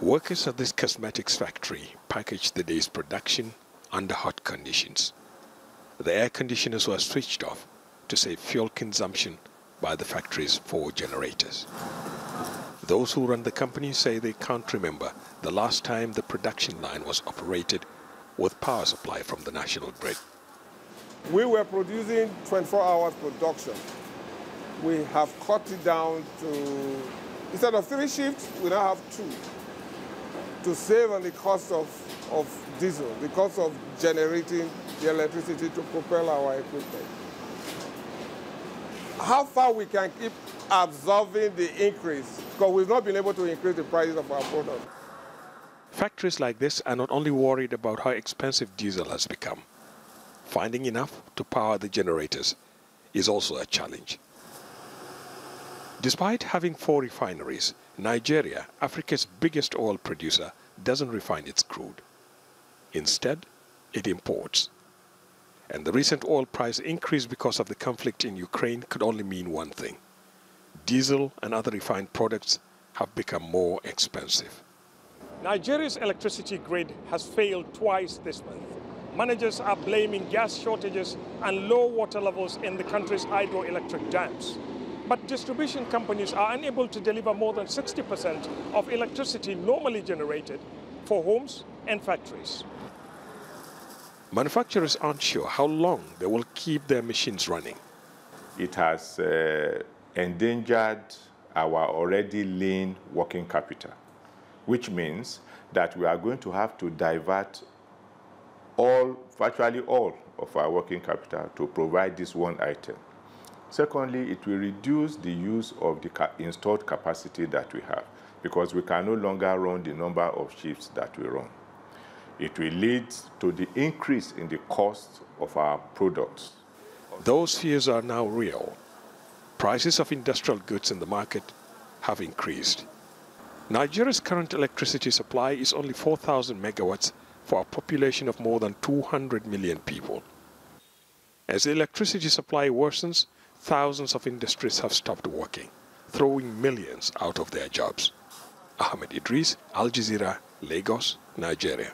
Workers at this cosmetics factory packaged the day's production under hot conditions. The air conditioners were switched off to save fuel consumption by the factory's 4 generators. Those who run the company say they can't remember the last time the production line was operated with power supply from the national grid. We were producing 24 hours production. We have cut it down to, instead of 3 shifts, we now have 2, to save on the cost of diesel, the cost of generating the electricity to propel our equipment. How far we can keep absorbing the increase, because we've not been able to increase the prices of our product. Factories like this are not only worried about how expensive diesel has become. Finding enough to power the generators is also a challenge. Despite having 4 refineries, Nigeria, Africa's biggest oil producer, doesn't refine its crude. Instead, it imports. And the recent oil price increase because of the conflict in Ukraine could only mean one thing: diesel and other refined products have become more expensive. Nigeria's electricity grid has failed twice this month. Managers are blaming gas shortages and low water levels in the country's hydroelectric dams. But distribution companies are unable to deliver more than 60% of electricity normally generated for homes and factories. Manufacturers aren't sure how long they will keep their machines running. It has endangered our already lean working capital, which means that we are going to have to divert virtually all of our working capital to provide this one item. Secondly, it will reduce the use of the installed capacity that we have, because we can no longer run the number of shifts that we run. It will lead to the increase in the cost of our products. Those fears are now real. Prices of industrial goods in the market have increased. Nigeria's current electricity supply is only 4,000 megawatts for a population of more than 200 million people. As the electricity supply worsens, thousands of industries have stopped working, throwing millions out of their jobs. Ahmed Idris, Al Jazeera, Lagos, Nigeria.